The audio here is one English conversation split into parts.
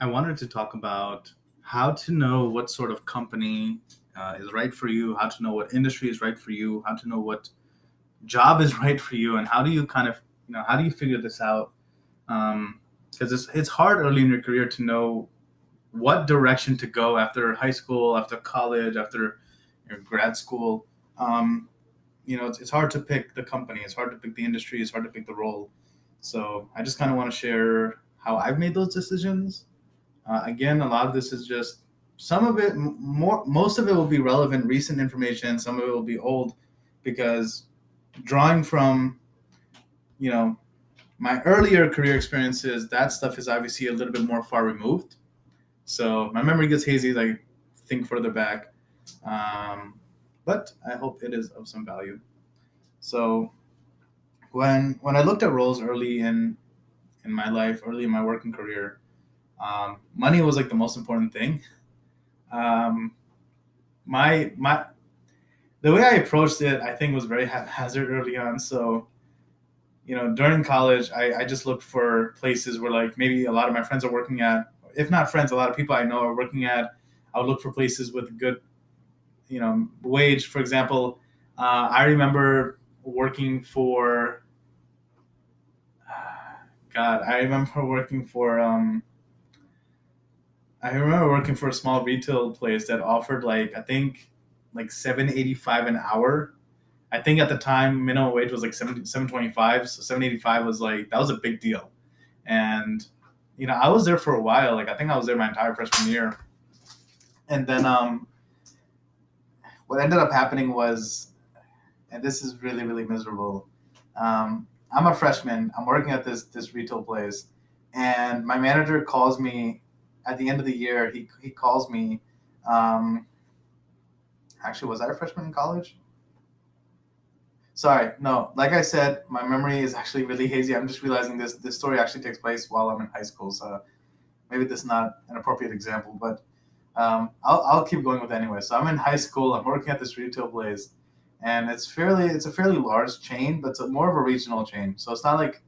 I wanted to talk about how to know what sort of company is right for you, how to know what industry is right for you, how to know what job is right for you, and how do you how do you figure this out? Because it's hard early in your career to know what direction to go after high school, after college, after your grad school. Um, it's hard to pick the company, it's hard to pick the industry, it's hard to pick the role. So I just kind of want to share how I've made those decisions. Again, a lot of this is just some of it, most of it will be relevant, recent information. Some of it will be old, because drawing from you know my earlier career experiences, that stuff is obviously a little bit more far removed. So my memory gets hazy as I think further back, um, but I hope it is of some value. So when I looked at roles early in my life, early in my working career, money was like the most important thing. Um, my the way I approached it, I think, was very haphazard early on. So, during college, I just looked for places where, like, maybe a lot of my friends are working at. If not friends, a lot of people I know are working at. I would look for places with good, wage. For example, I remember working for. God, I remember working for. I remember working for a small retail place that offered, like, I think, like 7.85 an hour. I think at the time minimum wage was like 7.25, so 7.85 was like, that was a big deal. And I was there for a while. Like, I think I was there my entire freshman year. And then what ended up happening was, and this is really really miserable. I'm a freshman. I'm working at this retail place, and my manager calls me at the end of the year. He calls me. Um, Actually, was I a freshman in college? Sorry, no. Like I said, my memory is actually really hazy. I'm just realizing this story actually takes place while I'm in high school, so maybe this is not an appropriate example, but I'll keep going with it anyway. So I'm in high school. I'm working at this retail place, and it's a fairly large chain, but it's more of a regional chain. So it's not like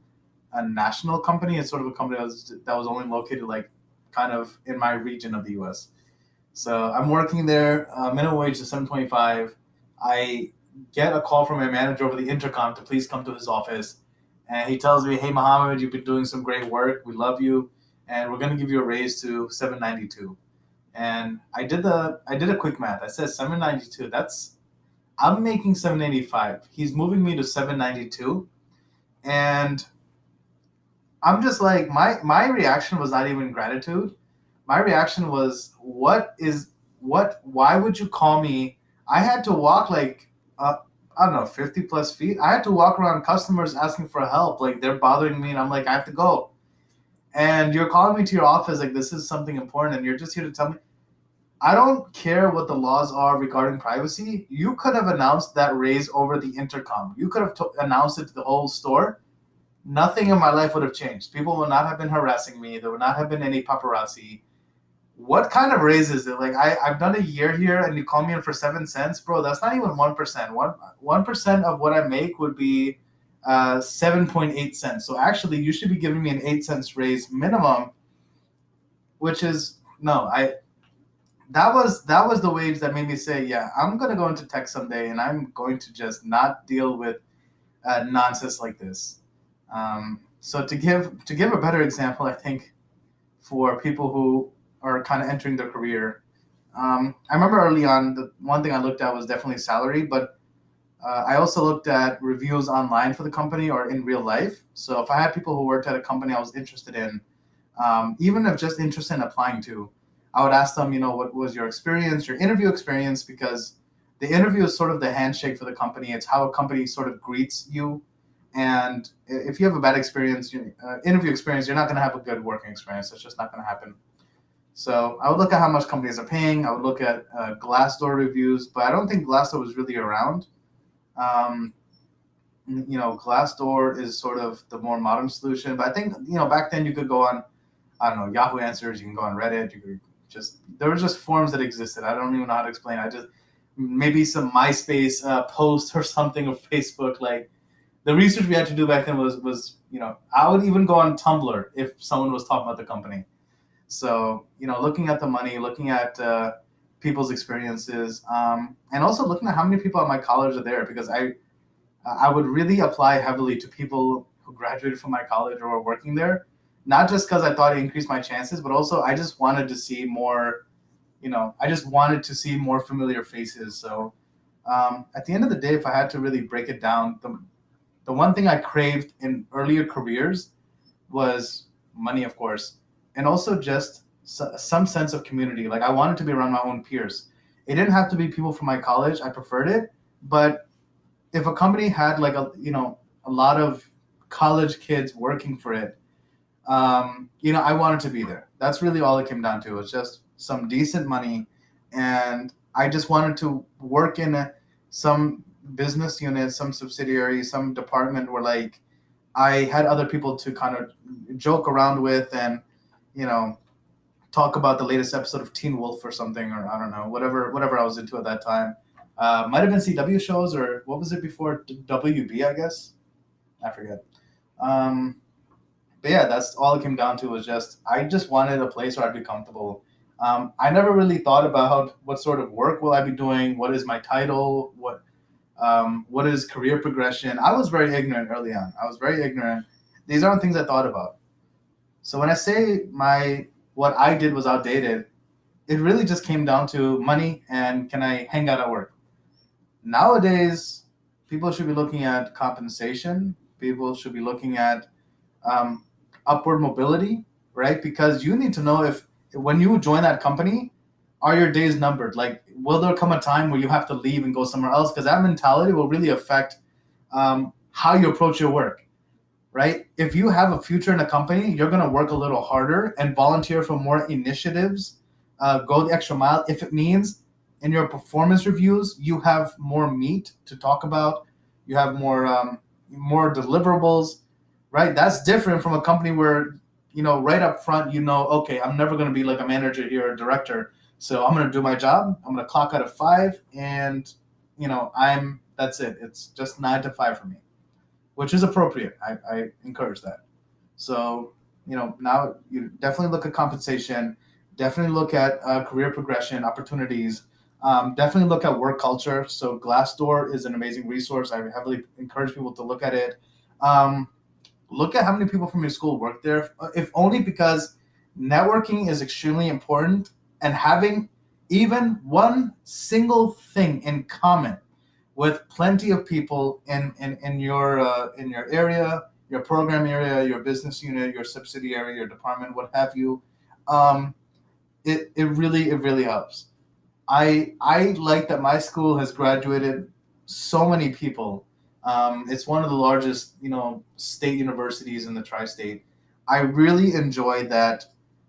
a national company. It's sort of a company that was only located, like, kind of in my region of the U.S. So I'm working there. Minimum wage is 7.25. I get a call from my manager over the intercom to please come to his office, and he tells me, "Hey, Mohammed, you've been doing some great work. We love you, and we're going to give you a raise to 792." And I did a quick math. I said 792. I'm making 785. He's moving me to 792, and I'm just like, my reaction was not even gratitude. My reaction was, why would you call me? I had to walk, like, I don't know, 50 plus feet. I had to walk around customers asking for help. Like, they're bothering me, and I'm like, I have to go. And you're calling me to your office like this is something important, and you're just here to tell me. I don't care what the laws are regarding privacy. You could have announced that raise over the intercom. You could have announced it to the whole store. Nothing in my life would have changed. People would not have been harassing me. There would not have been any paparazzi. What kind of raise is it? Like, I've done a year here, and you call me in for 7 cents, bro. That's not even 1%. 1% of what I make would be 7.8 cents. So actually, you should be giving me an 8 cents raise minimum, which is no. I that was the wage that made me say, yeah, I'm gonna go into tech someday, and I'm going to just not deal with nonsense like this. So to give a better example, I think, for people who are kind of entering their career. I remember early on, the one thing I looked at was definitely salary, but I also looked at reviews online for the company or in real life. So if I had people who worked at a company I was interested in, even if just interested in applying to, I would ask them, what was your experience, your interview experience, because the interview is sort of the handshake for the company. It's how a company sort of greets you. And if you have a bad experience, interview experience, you're not going to have a good working experience. It's just not going to happen. So I would look at how much companies are paying. I would look at Glassdoor reviews, but I don't think Glassdoor was really around. Um, Glassdoor is sort of the more modern solution. But I think, back then you could go on, I don't know, Yahoo Answers. You can go on Reddit. You could there were just forums that existed. I don't even know how to explain. I just maybe some MySpace post or something, or Facebook. Like, the research we had to do back then was I would even go on Tumblr if someone was talking about the company. So, looking at the money, looking at people's experiences, and also looking at how many people at my college are there, because I would really apply heavily to people who graduated from my college or were working there, not just because I thought it increased my chances, but also I just wanted to see more, I just wanted to see more familiar faces. So at the end of the day, if I had to really break it down, the one thing I craved in earlier careers was money, of course, and also just some sense of community. Like I wanted to be around my own peers. It didn't have to be people from my college. I preferred it, but if a company had like a lot of college kids working for it, I wanted to be there. That's really all it came down to. It was just some decent money, and I just wanted to work in some business unit, some subsidiary, some department where like I had other people to kind of joke around with and you know talk about the latest episode of Teen Wolf or something, or I don't know, whatever I was into at that time. Might have been CW shows, or what was it before WB? I guess I forget. Um, but yeah, that's all it came down to, was just I just wanted a place where I'd be comfortable. I never really thought about what sort of work will I be doing, what is my title, what is career progression. I was very ignorant early on. I was very ignorant. These aren't things I thought about. So when I say what I did was outdated, it really just came down to money and can I hang out at work. Nowadays, people should be looking at compensation. People should be looking at um, upward mobility, right? Because you need to know if when you join that company, are your days numbered? Like, will there come a time where you have to leave and go somewhere else? Because that mentality will really affect how you approach your work, right? If you have a future in a company, you're going to work a little harder and volunteer for more initiatives, go the extra mile. If it means in your performance reviews, you have more meat to talk about, you have more deliverables, right? That's different from a company where, right up front, okay, I'm never going to be like a manager here or a director. So I'm going to do my job. I'm going to clock out at 5 and, that's it. It's just 9 to 5 for me, which is appropriate. I encourage that. So, now you definitely look at compensation, definitely look at career progression, opportunities, definitely look at work culture. So Glassdoor is an amazing resource. I heavily encourage people to look at it. Look at how many people from your school work there, if only because networking is extremely important, and having even one single thing in common with plenty of people in your area, your program area, your business unit, your subsidiary, your department, what have you. Um, it really helps. I like that my school has graduated so many people. It's one of the largest, state universities in the tri-state. I really enjoy that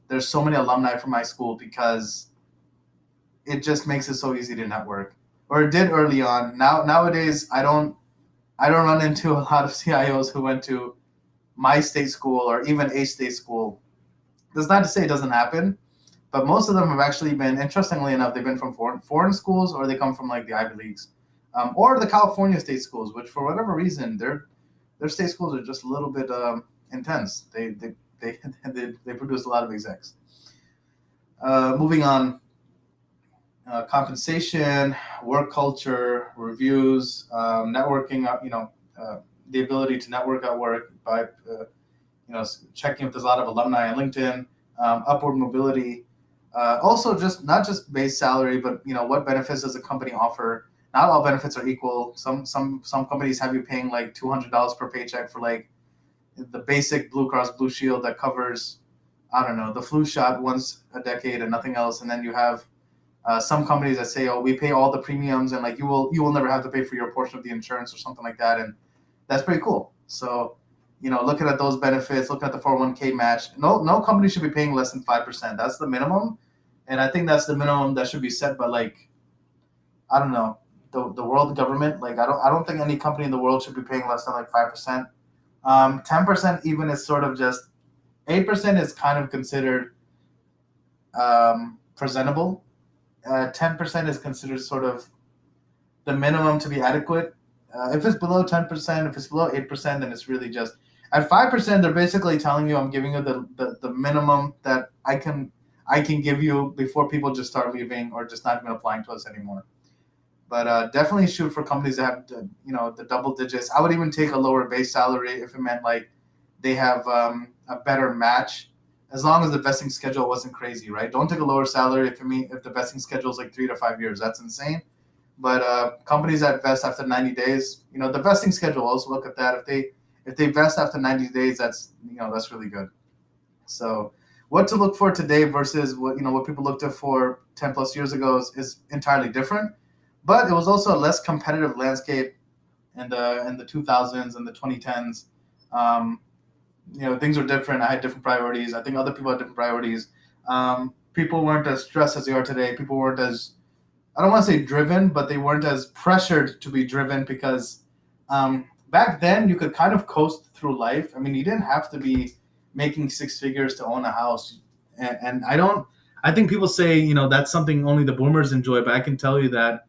there's so many alumni from my school, because it just makes it so easy to network. Or it did early on. Nowadays, I don't run into a lot of CIOs who went to my state school or even a state school. That's not to say it doesn't happen, but most of them have actually been, interestingly enough, they've been from foreign schools, or they come from like the Ivy Leagues, or the California state schools, which for whatever reason their state schools are just a little bit intense. They produce a lot of execs. Moving on, compensation, work culture, reviews, networking. The ability to network at work by checking if there's a lot of alumni on LinkedIn, upward mobility. Also, just not just base salary, but what benefits does a company offer? Not all benefits are equal. Some companies have you paying like $200 per paycheck for like the basic Blue Cross Blue Shield that covers, I don't know, the flu shot once a decade and nothing else. And then you have some companies that say, oh, we pay all the premiums, and like you will never have to pay for your portion of the insurance or something like that. And that's pretty cool. So, looking at those benefits, looking at the 401k match, no company should be paying less than 5%. That's the minimum. And I think that's the minimum that should be set by, like, I don't know, the world government. Like, I don't think any company in the world should be paying less than like 5%. 10% even is sort of just, 8% is kind of considered presentable. 10% is considered sort of the minimum to be adequate. If it's below 10%, if it's below 8%, then it's really just, at 5%, they're basically telling you, I'm giving you the minimum that I can I can give you before people just start leaving or just not even applying to us anymore. But definitely shoot for companies that have the double digits. I would even take a lower base salary if it meant like they have a better match, as long as the vesting schedule wasn't crazy, right? Don't take a lower salary if the vesting schedule is like 3 to 5 years. That's insane. But companies that vest after 90 days, the vesting schedule. Also look at that. If they vest after 90 days, that's really good. So what to look for today versus what people looked at for 10 plus years ago is entirely different. But it was also a less competitive landscape in the 2000s and the 2010s. Things were different. I had different priorities. I think other people had different priorities. People weren't as stressed as they are today. People weren't as, I don't want to say driven, but they weren't as pressured to be driven because back then you could kind of coast through life. I mean, you didn't have to be making six figures to own a house. And I think people say, that's something only the boomers enjoy, but I can tell you that,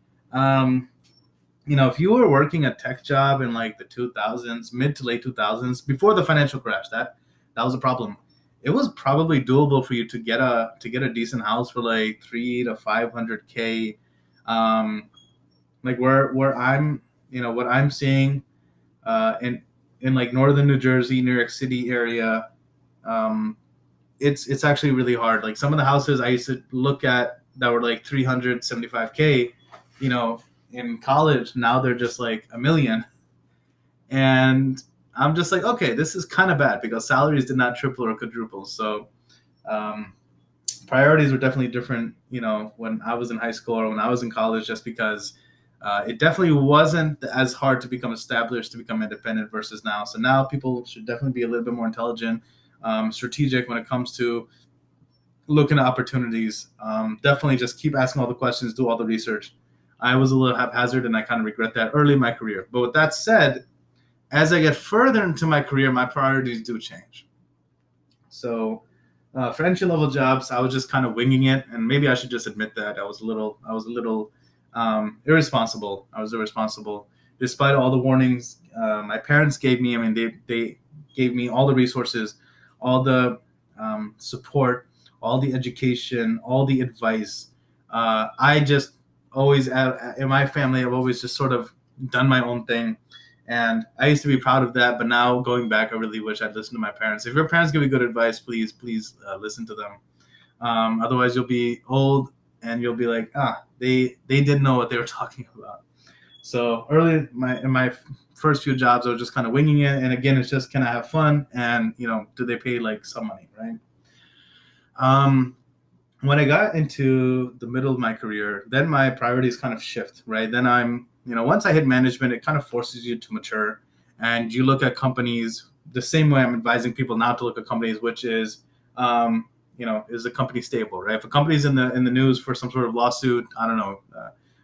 if you were working a tech job in like the 2000s, mid to late 2000s, before the financial crash, that was a problem. It was probably doable for you to get a decent house for like 300 to 500K. Like where I'm, what I'm seeing, in like northern New Jersey, New York City area, it's actually really hard. Like some of the houses I used to look at that were like 375K, in college, now they're just like $1 million. And I'm just like, okay, this is kind of bad because salaries did not triple or quadruple. So priorities were definitely different, when I was in high school or when I was in college, just because it definitely wasn't as hard to become established, to become independent versus now. So now people should definitely be a little bit more intelligent, strategic when it comes to looking at opportunities. Definitely just keep asking all the questions, do all the research. I was a little haphazard and I kind of regret that early in my career. But with that said, as I get further into my career, my priorities do change. So for entry level jobs, I was just kind of winging it, and maybe I should just admit that I was a little irresponsible. I was irresponsible, despite all the warnings my parents gave me. I mean, they gave me all the resources, all the support, all the education, all the advice. I just always, in my family, I've always just sort of done my own thing. And I used to be proud of that, but now going back, I really wish I'd listened to my parents. If your parents give you good advice, please listen to them. Otherwise, you'll be old and you'll be like, they didn't know what they were talking about. So early in my first few jobs, I was just kind of winging it. And again, it's just, can I have fun? And, do they pay like some money, right? When I got into the middle of my career, then my priorities kind of shift, right? Then I'm, once I hit management, it kind of forces you to mature, and you look at companies the same way I'm advising people now to look at companies, which is, is the company stable, right? If a company's in the news for some sort of lawsuit, I don't know,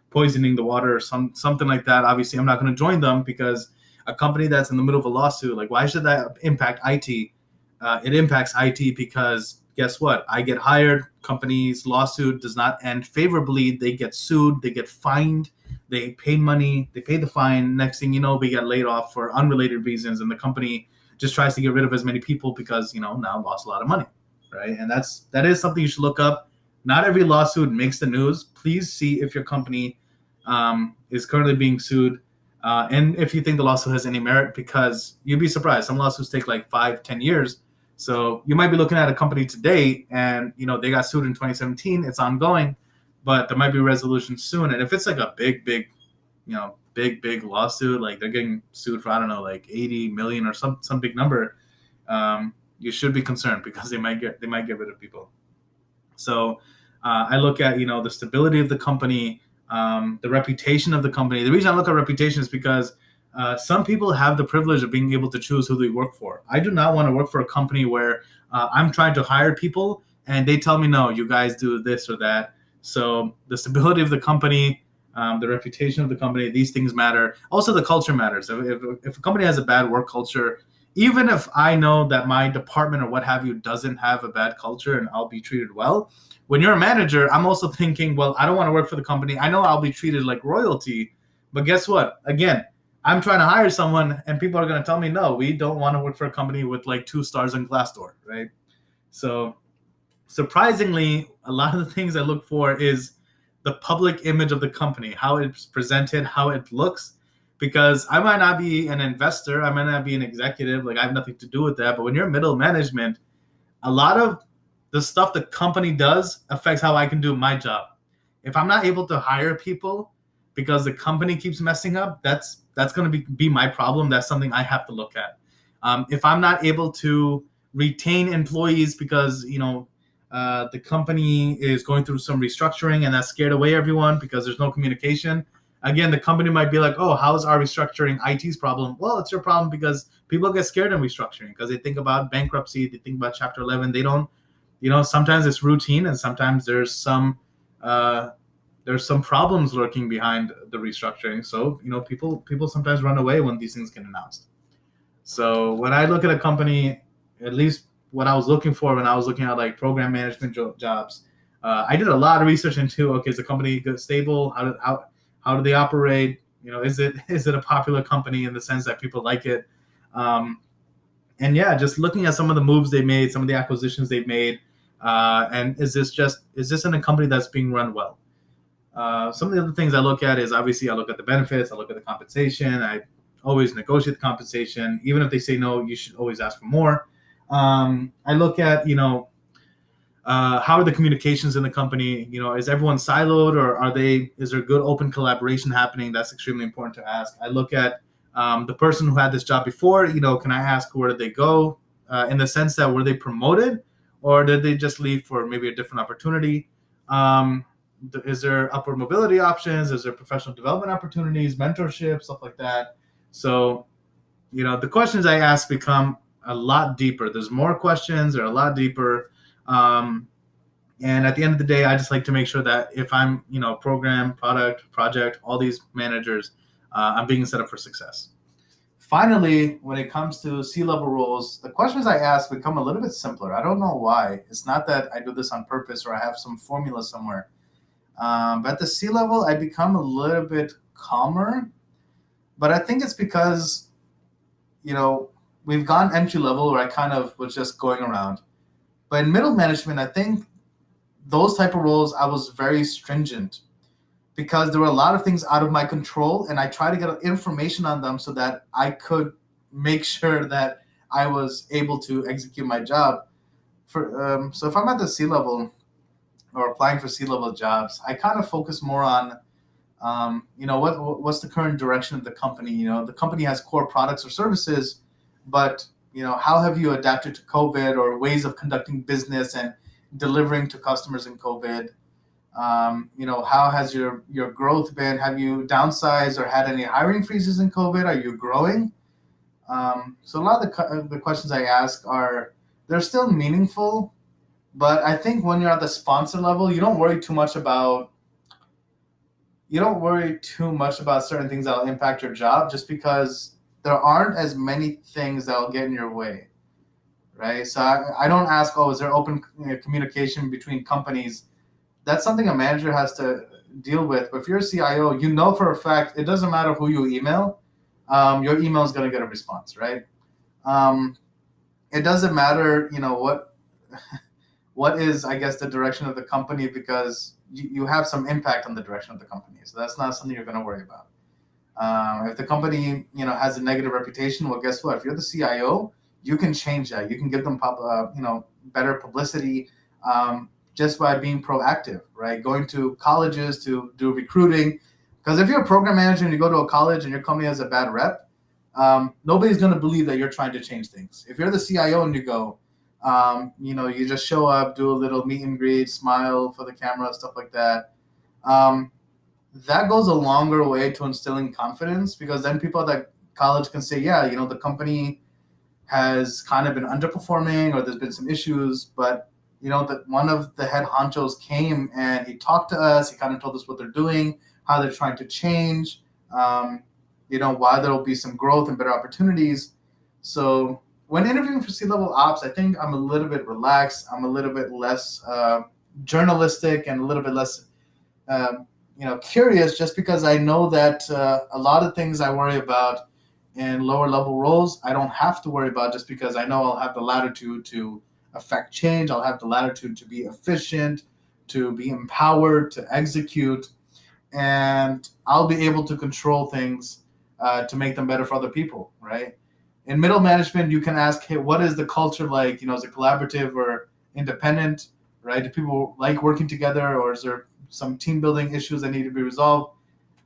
poisoning the water or something like that, obviously I'm not going to join them, because a company that's in the middle of a lawsuit, like, why should that impact IT? It impacts IT because guess what? I get hired, company's lawsuit does not end favorably. They get sued, they get fined, they pay money, they pay the fine. Next thing you know, we get laid off for unrelated reasons, and the company just tries to get rid of as many people because, now lost a lot of money, right? And that is something you should look up. Not every lawsuit makes the news. Please see if your company is currently being sued, and if you think the lawsuit has any merit, because you'd be surprised. Some lawsuits take like 5-10 years. So you might be looking at a company today and, they got sued in 2017. It's ongoing, but there might be a resolution soon. And if it's like a big lawsuit, like they're getting sued for, I don't know, like 80 million or some big number, you should be concerned, because they might get rid of people. So I look at, the stability of the company, the reputation of the company. The reason I look at reputation is because some people have the privilege of being able to choose who they work for. I do not want to work for a company where I'm trying to hire people and they tell me, no, you guys do this or that. So the stability of the company, the reputation of the company, these things matter. Also, the culture matters. If a company has a bad work culture, even if I know that my department or what have you doesn't have a bad culture and I'll be treated well, when you're a manager, I'm also thinking, well, I don't want to work for the company. I know I'll be treated like royalty, but guess what? Again, I'm trying to hire someone and people are going to tell me, no, we don't want to work for a company with like 2 stars on Glassdoor, right? So surprisingly, a lot of the things I look for is the public image of the company, how it's presented, how it looks. Because I might not be an investor, I might not be an executive, like I have nothing to do with that. But when you're middle management, a lot of the stuff the company does affects how I can do my job. If I'm not able to hire people because the company keeps messing up, that's going to be my problem. That's something I have to look at. If I'm not able to retain employees because the company is going through some restructuring and that scared away everyone because there's no communication. Again, the company might be like, oh, how's our restructuring IT's problem? Well, it's your problem because people get scared in restructuring because they think about bankruptcy, they think about Chapter 11. They don't, sometimes it's routine and sometimes there's some problems lurking behind the restructuring. So, people sometimes run away when these things get announced. So when I look at a company, at least what I was looking for when I was looking at like program management jobs, I did a lot of research into, okay, is the company good, stable? How do they operate? Is it a popular company in the sense that people like it? And yeah, just looking at some of the moves they made, some of the acquisitions they've made, and is this in a company that's being run well? Some of the other things I look at is obviously I look at the benefits, I look at the compensation. I always negotiate the compensation. Even if they say no, you should always ask for more. I look at, how are the communications in the company? Is everyone siloed or is there good open collaboration happening? That's extremely important to ask. I look at the person who had this job before, can I ask where did they go? In the sense that were they promoted or did they just leave for maybe a different opportunity? Is there upward mobility options? Is there professional development opportunities, mentorship, stuff like that? So, the questions I ask become a lot deeper. There's more questions. They're a lot deeper. And at the end of the day, I just like to make sure that if I'm, program, product, project, all these managers, I'm being set up for success. Finally, when it comes to C-level roles, the questions I ask become a little bit simpler. I don't know why. It's not that I do this on purpose or I have some formula somewhere. But at the C-level, I become a little bit calmer. But I think it's because, we've gone entry level where I kind of was just going around. But in middle management, I think those type of roles, I was very stringent because there were a lot of things out of my control. And I try to get information on them so that I could make sure that I was able to execute my job. So if I'm at the C-level or applying for C-level jobs, I kind of focus more on what's the current direction of the company? The company has core products or services, but how have you adapted to COVID or ways of conducting business and delivering to customers in COVID? How has your growth been? Have you downsized or had any hiring freezes in COVID? Are you growing? So a lot of the questions I ask they're still meaningful, but I think when you're at the sponsor level, you don't worry too much about certain things that will impact your job just because there aren't as many things that will get in your way, right? So I don't ask, is there open communication between companies? That's something a manager has to deal with. But if you're a CIO, for a fact, it doesn't matter who you email, your email is going to get a response, right? It doesn't matter, what is, I guess, the direction of the company because you have some impact on the direction of the company. So that's not something you're going to worry about. If the company, has a negative reputation, well, guess what? If you're the CIO, you can change that. You can give them, better publicity just by being proactive, right? Going to colleges to do recruiting. Because if you're a program manager and you go to a college and your company has a bad rep, nobody's going to believe that you're trying to change things. If you're the CIO and you go, you just show up, do a little meet and greet, smile for the camera, stuff like that. That goes a longer way to instilling confidence because then people at that college can say, yeah, the company has kind of been underperforming or there's been some issues, but that one of the head honchos came and he talked to us. He kind of told us what they're doing, how they're trying to change, why there will be some growth and better opportunities. So when interviewing for C-level ops, I think I'm a little bit relaxed. I'm a little bit less journalistic and a little bit less, curious just because I know that a lot of things I worry about in lower level roles, I don't have to worry about just because I know I'll have the latitude to affect change. I'll have the latitude to be efficient, to be empowered, to execute, and I'll be able to control things to make them better for other people, right? In middle management, you can ask, hey, what is the culture like? Is it collaborative or independent, right? Do people like working together, or is there some team building issues that need to be resolved?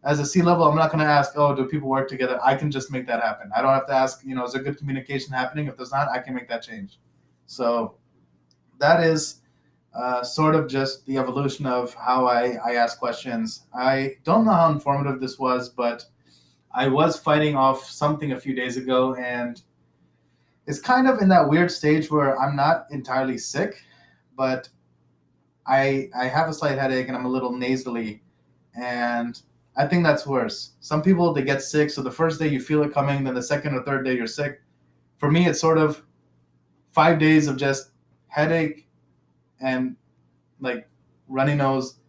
As a C-level, I'm not going to ask, oh, do people work together? I can just make that happen. I don't have to ask, is there good communication happening? If there's not, I can make that change. So that is sort of just the evolution of how I ask questions. I don't know how informative this was, but I was fighting off something a few days ago, and it's kind of in that weird stage where I'm not entirely sick, but I have a slight headache and I'm a little nasally, and I think that's worse. Some people, they get sick, so the first day you feel it coming, then the second or third day you're sick. For me, it's sort of 5 days of just headache and like runny nose,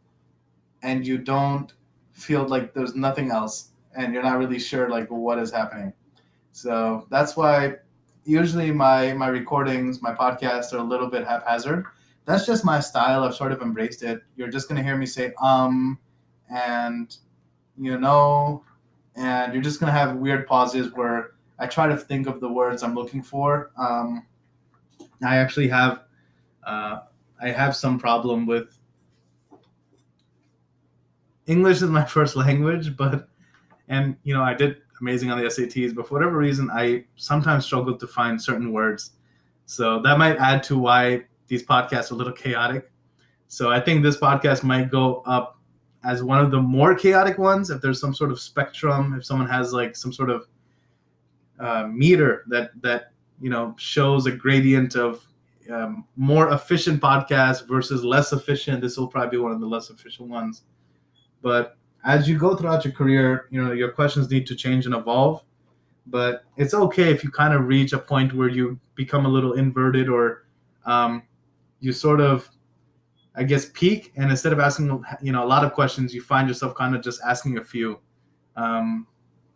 and you don't feel like there's nothing else, and you're not really sure like what is happening. So that's why usually my recordings, my podcasts are a little bit haphazard. That's just my style. I've sort of embraced it. You're just gonna hear me say and and you're just gonna have weird pauses where I try to think of the words I'm looking for. I actually have some problem with English is my first language, and I did amazing on the SATs, but for whatever reason, I sometimes struggle to find certain words. So that might add to why these podcasts are a little chaotic. So I think this podcast might go up as one of the more chaotic ones if there's some sort of spectrum, if someone has like some sort of meter that shows a gradient of more efficient podcasts versus less efficient. This will probably be one of the less efficient ones. But as you go throughout your career, your questions need to change and evolve. But it's okay if you kind of reach a point where you become a little inverted, or you sort of, I guess, peak, and instead of asking a lot of questions, you find yourself kind of just asking a few,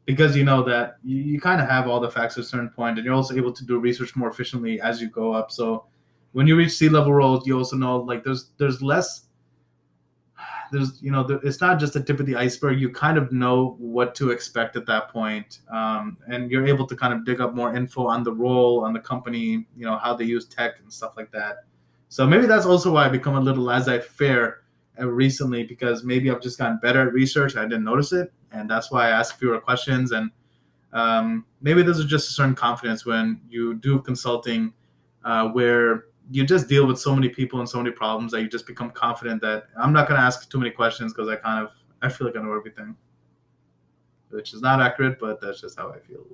because that you kind of have all the facts at a certain point, and you're also able to do research more efficiently as you go up. So when you reach C-level roles, you also know like there's less. It's not just the tip of the iceberg. You kind of know what to expect at that point, and you're able to kind of dig up more info on the role, on the company, how they use tech and stuff like that. So maybe that's also why I become a little laissez-faire recently, because maybe I've just gotten better at research. I didn't notice it, and that's why I ask fewer questions. And maybe there's just a certain confidence when you do consulting, where you just deal with so many people and so many problems that you just become confident that I'm not going to ask too many questions because I feel like I know everything, which is not accurate, but that's just how I feel.